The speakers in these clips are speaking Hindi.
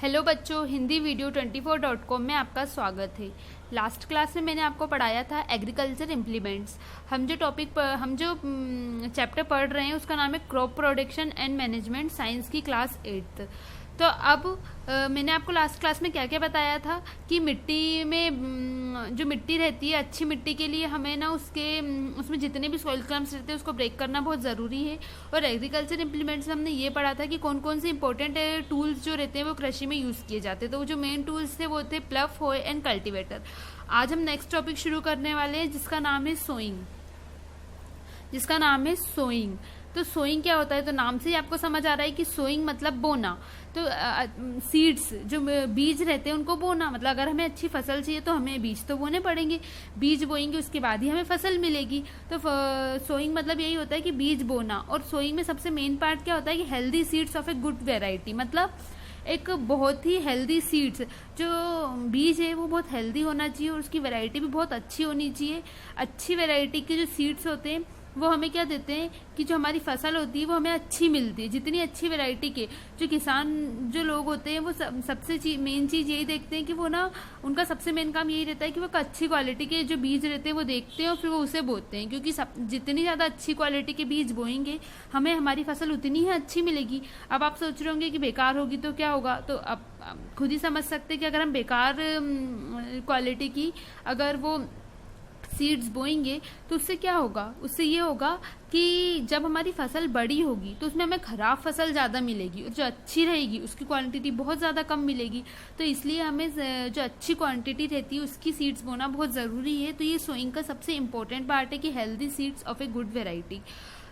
हेलो बच्चों, हिंदी वीडियो 24.com में आपका स्वागत है। लास्ट क्लास में मैंने आपको पढ़ाया था एग्रीकल्चर इम्प्लीमेंट्स। हम जो चैप्टर पढ़ रहे हैं उसका नाम है crop production and management, science की क्लास 8। तो अब मैंने आपको लास्ट क्लास में क्या क्या बताया था कि मिट्टी में जो मिट्टी रहती है, अच्छी मिट्टी के लिए हमें ना उसमें जितने भी सॉइल क्रम्स रहते हैं उसको ब्रेक करना बहुत ज़रूरी है। और एग्रीकल्चर इम्प्लीमेंट्स में हमने ये पढ़ा था कि कौन कौन से इंपॉर्टेंट टूल्स जो रहते हैं वो कृषि में यूज़ किए जाते हैं। तो वो जो मेन टूल्स थे वो थे प्लव, होय एंड कल्टिवेटर। आज हम नेक्स्ट टॉपिक शुरू करने वाले हैं जिसका नाम है सोइंग। तो सोइंग क्या होता है? तो नाम से ही आपको समझ आ रहा है कि सोइंग मतलब बोना। तो सीड्स जो बीज रहते हैं उनको बोना, मतलब अगर हमें अच्छी फसल चाहिए तो हमें बीज तो बोने पड़ेंगे, बीज बोएंगे उसके बाद ही हमें फसल मिलेगी। तो सोइंग मतलब यही होता है कि बीज बोना। और सोइंग में सबसे मेन पार्ट क्या होता है कि healthy seeds of a good variety, मतलब एक बहुत ही हेल्दी सीड्स, जो बीज है वो बहुत हेल्दी होना चाहिए और उसकी वैरायटी भी बहुत अच्छी होनी चाहिए। अच्छी वैरायटी के जो सीड्स होते हैं वो हमें क्या देते हैं कि जो हमारी फसल होती है वो हमें अच्छी मिलती है। जितनी अच्छी वैरायटी के जो किसान जो लोग होते हैं वो सबसे मेन चीज़ यही देखते हैं कि वो ना, उनका सबसे मेन काम यही रहता है कि वो अच्छी क्वालिटी के जो बीज रहते हैं वो देखते हैं और फिर वो उसे बोते हैं, क्योंकि जितनी ज़्यादा अच्छी क्वालिटी के बीज बोएंगे हमें हमारी फसल उतनी ही अच्छी मिलेगी। अब आप सोच रहे होंगे कि बेकार होगी तो क्या होगा? तो अब खुद ही समझ सकते हैं कि अगर हम बेकार क्वालिटी की अगर वो सीड्स बोएंगे तो उससे क्या होगा? उससे ये होगा कि जब हमारी फसल बड़ी होगी तो उसमें हमें खराब फसल ज़्यादा मिलेगी और जो अच्छी रहेगी उसकी क्वांटिटी बहुत ज़्यादा कम मिलेगी। तो इसलिए हमें जो अच्छी क्वांटिटी रहती है उसकी सीड्स बोना बहुत ज़रूरी है। तो ये सोइंग का सबसे इम्पोर्टेंट पार्ट है कि healthy seeds of a good variety.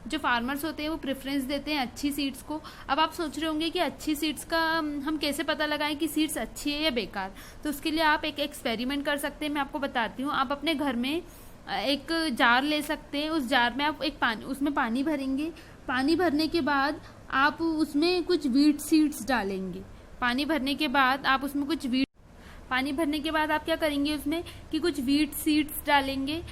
जो फार्मर्स होते हैं वो प्रेफरेंस देते हैं अच्छी सीड्स को। अब आप सोच रहे होंगे कि अच्छी सीड्स का हम कैसे पता लगाएं कि सीड्स अच्छी है या बेकार? तो उसके लिए आप एक एक्सपेरिमेंट कर सकते हैं, मैं आपको बताती हूँ। आप अपने घर में एक जार ले सकते हैं, उस जार में आप उसमें पानी भरेंगे। पानी भरने के बाद आप उसमें कुछ वीट सीड्स डालेंगे। पानी भरने के बाद आप क्या करेंगे उसमें कि कुछ वीट सीड्स डालेंगे।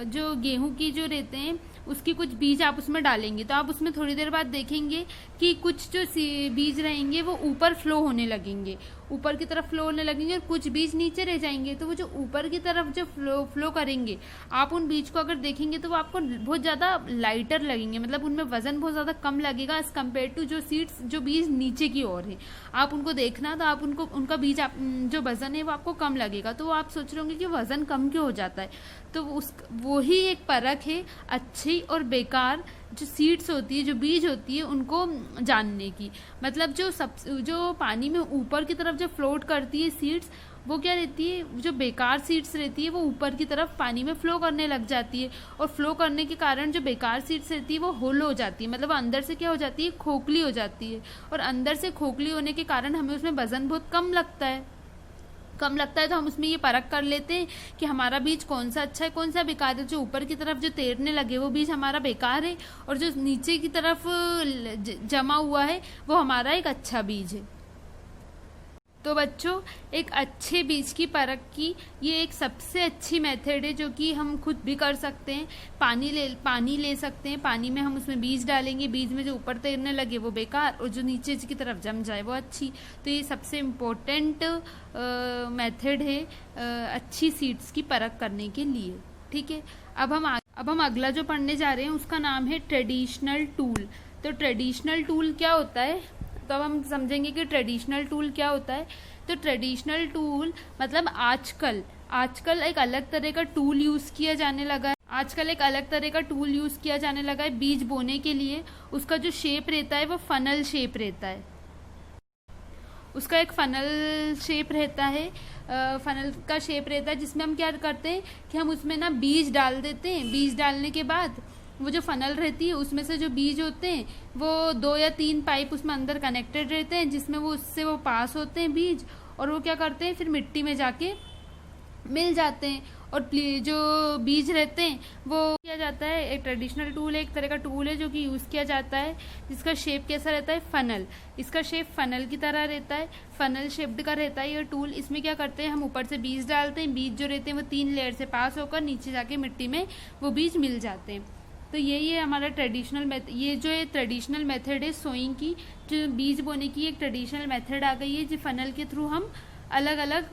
जो गेहूं की जो रहते हैं उसकी कुछ बीज आप उसमें डालेंगे। तो आप उसमें थोड़ी देर बाद देखेंगे कि कुछ जो बीज रहेंगे वो ऊपर फ्लो होने लगेंगे, ऊपर की तरफ फ्लो होने लगेंगे और कुछ बीज नीचे रह जाएंगे। तो वो जो ऊपर की तरफ जो फ्लो करेंगे, आप उन बीज को अगर देखेंगे तो वो आपको बहुत ज़्यादा लाइटर लगेंगे, मतलब उनमें वजन बहुत ज़्यादा कम लगेगा एज कम्पेयर टू जो बीज नीचे की ओर है। आप उनको देखना तो आप उनका बीज जो वजन है वो आपको कम लगेगा। तो आप सोच रहे होंगे कि वजन कम क्यों हो जाता है? तो वो ही एक परख है अच्छी और बेकार जो सीड्स होती है, जो बीज होती है, उनको जानने की। मतलब जो पानी में ऊपर की तरफ जो फ्लोट करती है सीड्स, वो क्या रहती है, जो बेकार सीड्स रहती है वो ऊपर की तरफ पानी में फ्लो करने लग जाती है। और फ्लो करने के कारण जो बेकार सीड्स रहती है वो होलो हो जाती है, मतलब अंदर से क्या हो जाती है, खोखली हो जाती है। और अंदर से खोखली होने के कारण हमें उसमें वजन बहुत कम लगता है। तो हम उसमें ये परख कर लेते हैं कि हमारा बीज कौन सा अच्छा है, कौन सा बेकार है। जो ऊपर की तरफ जो तैरने लगे वो बीज हमारा बेकार है और जो नीचे की तरफ जमा हुआ है वो हमारा एक अच्छा बीज है। तो बच्चों, एक अच्छे बीज की परख की ये एक सबसे अच्छी मेथड है जो कि हम खुद भी कर सकते हैं। पानी ले सकते हैं, पानी में हम उसमें बीज डालेंगे, बीज में जो ऊपर तैरने लगे वो बेकार और जो नीचे की तरफ जम जाए वो अच्छी। तो ये सबसे इम्पोर्टेंट मेथड है अच्छी सीड्स की परख करने के लिए। ठीक है, अब हम अगला जो पढ़ने जा रहे हैं उसका नाम है ट्रेडिशनल टूल। तो ट्रेडिशनल टूल क्या होता है? तो अब हम समझेंगे कि ट्रेडिशनल टूल क्या होता है। तो ट्रेडिशनल टूल मतलब आजकल एक अलग तरह का टूल यूज किया जाने लगा है। बीज बोने के लिए उसका जो शेप रहता है वो फनल शेप रहता है। उसका एक फनल शेप रहता है, फनल का शेप रहता है जिसमें हम क्या करते हैं कि हम उसमें ना बीज डाल देते हैं। बीज डालने के बाद वो जो फनल रहती है उसमें से जो बीज होते हैं वो 2 या 3 पाइप उसमें अंदर कनेक्टेड रहते हैं, जिसमें उससे वो पास होते हैं बीज, और वो क्या करते हैं फिर मिट्टी में जाके मिल जाते हैं। और जो बीज रहते हैं वो किया जाता है, एक ट्रेडिशनल टूल है, एक तरह का टूल है जो कि यूज़ किया जाता है, जिसका शेप कैसा रहता है, फनल। इसका शेप फनल की तरह रहता है, फनल शेप्ड का रहता है ये टूल। इसमें क्या करते हैं, हम ऊपर से बीज डालते हैं, बीज जो रहते हैं वो 3 लेयर से पास होकर नीचे जाके मिट्टी में वो बीज मिल जाते हैं। तो यही है हमारा ट्रेडिशनल मेथड। ये जो है ट्रेडिशनल मेथड है सोइंग की, जो बीज बोने की एक ट्रेडिशनल मेथड आ गई है, जो फनल के थ्रू हम अलग अलग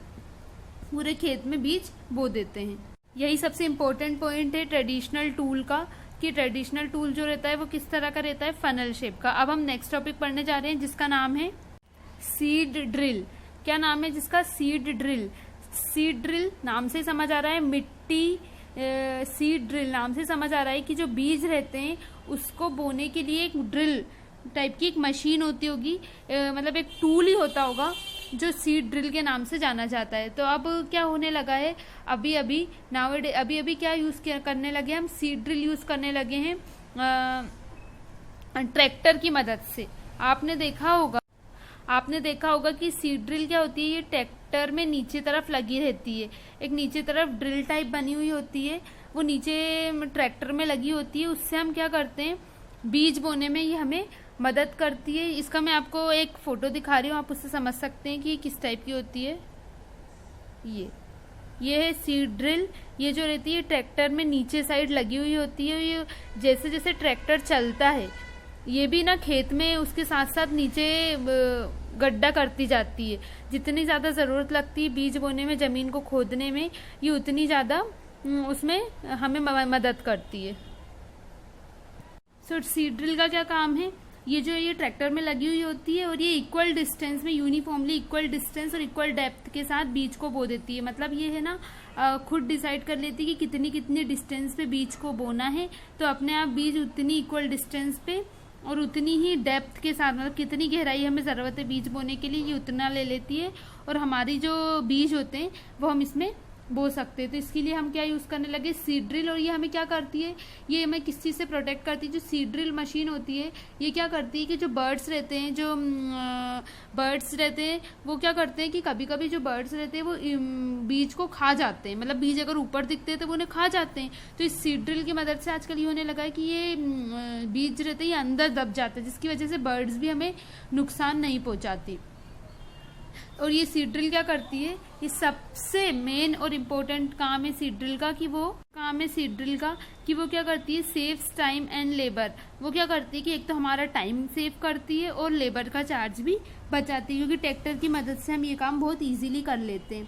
पूरे खेत में बीज बो देते हैं। यही सबसे इम्पोर्टेंट पॉइंट है ट्रेडिशनल टूल का, कि ट्रेडिशनल टूल जो रहता है वो किस तरह का रहता है, फनल शेप का। अब हम नेक्स्ट टॉपिक पढ़ने जा रहे हैं जिसका नाम है सीड ड्रिल। क्या नाम है जिसका? Seed drill. सीड ड्रिल नाम से समझ आ रहा है मिट्टी, सीड ड्रिल नाम से समझ आ रहा है कि जो बीज रहते हैं उसको बोने के लिए एक ड्रिल टाइप की एक मशीन होती होगी, मतलब एक टूल ही होता होगा जो सीड ड्रिल के नाम से जाना जाता है। तो अब क्या होने लगा है, अभी अभी क्या यूज करने लगे हम, सीड ड्रिल यूज करने लगे हैं ट्रैक्टर की मदद से। आपने देखा होगा कि सीड ड्रिल क्या होती है, ये ट्रैक्टर में नीचे तरफ लगी रहती है, एक नीचे तरफ ड्रिल टाइप बनी हुई होती है, वो नीचे ट्रैक्टर में लगी होती है। उससे हम क्या करते हैं, बीज बोने में ये हमें मदद करती है। इसका मैं आपको एक फोटो दिखा रही हूँ, आप उससे समझ सकते हैं कि ये किस टाइप की होती है। ये है सीड ड्रिल। ये जो रहती है ट्रैक्टर में नीचे साइड लगी हुई होती है। ये जैसे जैसे ट्रैक्टर चलता है ये भी ना खेत में उसके साथ साथ नीचे गड्ढा करती जाती है। जितनी ज्यादा जरूरत लगती है बीज बोने में, जमीन को खोदने में, ये उतनी ज्यादा उसमें हमें मदद करती है। सीड ड्रिल का क्या काम है, ये ट्रैक्टर में लगी हुई होती है और ये इक्वल डिस्टेंस में, यूनिफॉर्मली इक्वल डिस्टेंस और इक्वल डेप्थ के साथ बीज को बो देती है। मतलब ये है ना खुद डिसाइड कर लेती है कि कितनी डिस्टेंस पे बीज को बोना है, तो अपने आप बीज उतनी इक्वल डिस्टेंस पे और उतनी ही डेप्थ के साथ, मतलब कितनी गहराई हमें जरूरत है बीज बोने के लिए, ये उतना ले लेती है और हमारी जो बीज होते हैं वो हम इसमें बो सकते हैं। तो इसके लिए हम क्या यूज करने लगे, सीड ड्रिल। और ये हमें क्या करती है, ये हमें किस चीज से प्रोटेक्ट करती है, जो सीड ड्रिल मशीन होती है ये क्या करती है कि जो बर्ड्स रहते हैं वो क्या करते हैं कि कभी कभी जो बर्ड्स रहते हैं वो बीज को खा जाते हैं, मतलब बीज अगर ऊपर दिखते हैं तो वो उन्हें खा जाते हैं। तो इस सीड ड्रिल की मदद से आजकल ये होने लगा है कि ये बीज रहते हैं ये अंदर दब जाते हैं, जिसकी वजह से बर्ड्स भी हमें नुकसान नहीं पहुंचाती। और ये सीड ड्रिल क्या करती है, ये सबसे मेन और इम्पोर्टेंट काम है सीड ड्रिल का कि वो क्या करती है, सेव्स टाइम एंड लेबर। वो क्या करती है कि एक तो हमारा टाइम सेव करती है और लेबर का चार्ज भी बचाती है, क्योंकि ट्रैक्टर की मदद से हम ये काम बहुत इजीली कर लेते हैं।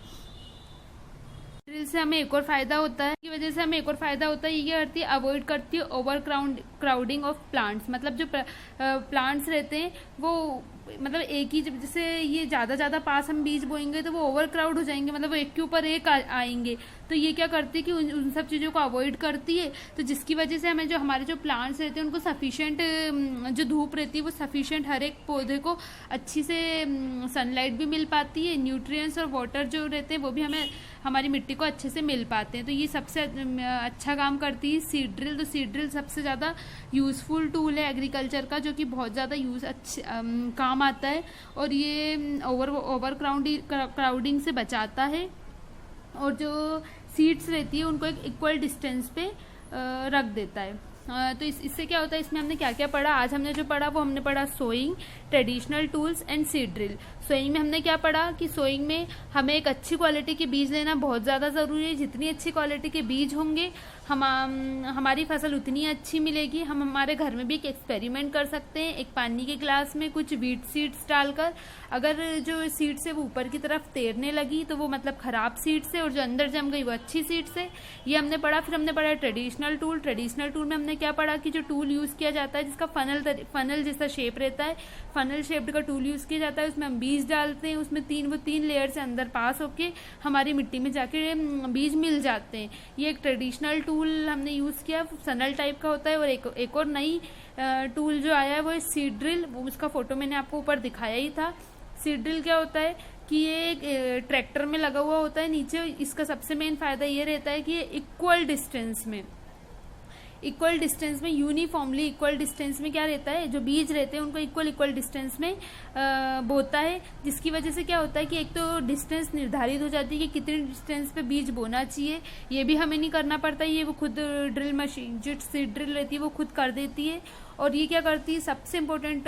ड्रिल से हमें एक और फायदा होता है, ये क्या करती है, अवॉइड करती है ओवर क्राउडिंग ऑफ प्लांट्स। मतलब जो प्लांट्स रहते हैं वो मतलब एक ही, जैसे ये ज्यादा पास हम बीज बोएंगे तो वो ओवर क्राउड हो जाएंगे, मतलब वो एक के ऊपर एक आएंगे। तो ये क्या करती है कि उन सब चीजों को अवॉइड करती है, तो जिसकी वजह से हमें जो हमारे जो प्लांट्स रहते हैं उनको सफिशिएंट जो धूप रहती है वो सफिशिएंट, हर एक पौधे को अच्छी से सनलाइट भी मिल पाती है, न्यूट्रिएंट्स और वाटर जो रहते हैं वो भी हमें हमारी मिट्टी को अच्छे से मिल पाते हैं। तो ये सबसे अच्छा काम करती है सीड ड्रिल। तो सीड ड्रिल सबसे ज़्यादा यूज़फुल टूल है एग्रीकल्चर का, जो कि बहुत ज़्यादा काम आता है और ये ओवर क्राउडिंग से बचाता है और जो सीड्स रहती है उनको एक इक्वल डिस्टेंस पे रख देता है। तो इससे क्या होता है, इसमें हमने क्या क्या पढ़ा, आज हमने जो पढ़ा वो हमने पढ़ा sowing, traditional tools and seed drill. Sowing में हमने क्या पढ़ा कि सोइंग में हमें एक अच्छी क्वालिटी के बीज लेना बहुत ज़्यादा ज़रूरी है। जितनी अच्छी क्वालिटी के बीज होंगे हमारी फसल उतनी अच्छी मिलेगी। हम हमारे घर में भी एक एक्सपेरिमेंट कर सकते हैं, एक पानी के ग्लास में कुछ वीट सीड्स डालकर, अगर जो सीड्स है वो ऊपर की तरफ तैरने लगी तो वो मतलब खराब सीड्स है और जो अंदर जम गई वो अच्छी सीड्स है। ये हमने पढ़ा। फिर हमने पढ़ा ट्रेडिशनल टूल में हमने क्या पढ़ा कि जो टूल यूज किया जाता है जिसका फनल जैसा शेप रहता है, फनल शेप्ड का टूल यूज किया जाता है, उसमें हम बीज डालते हैं, उसमें तीन लेयर से अंदर पास होके हमारी मिट्टी में जाके बीज मिल जाते हैं। ये एक ट्रेडिशनल टूल हमने यूज किया, फनल टाइप का होता है। और एक और नई टूल जो आया है वो है सीड ड्रिल, वो उसका फोटो मैंने आपको ऊपर दिखाया ही था। सीड ड्रिल क्या होता है कि ये एक ट्रैक्टर में लगा हुआ होता है नीचे। इसका सबसे मेन फायदा ये रहता है कि ये इक्वल डिस्टेंस में यूनिफॉर्मली इक्वल डिस्टेंस में क्या रहता है, जो बीज रहते हैं उनको इक्वल डिस्टेंस में बोता है, जिसकी वजह से क्या होता है कि एक तो डिस्टेंस निर्धारित हो जाती है कि कितने डिस्टेंस पे बीज बोना चाहिए, ये भी हमें नहीं करना पड़ता, ये वो खुद ड्रिल मशीन जो सीड ड्रिल रहती है वो खुद कर देती है। और ये क्या करती है, सबसे इम्पोर्टेंट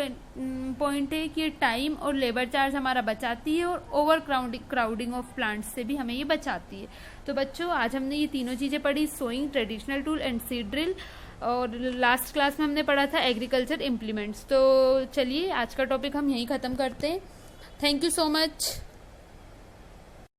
पॉइंट है कि ये टाइम और लेबर चार्ज हमारा बचाती है और ओवर क्राउडिंग ऑफ प्लांट्स से भी हमें ये बचाती है। तो बच्चों आज हमने ये तीनों चीजें पढ़ी, sowing, traditional tool and seed drill. और लास्ट क्लास में हमने पढ़ा था एग्रीकल्चर इम्प्लीमेंट्स। तो चलिए आज का टॉपिक हम यहीं ख़त्म करते हैं। Thank you so much.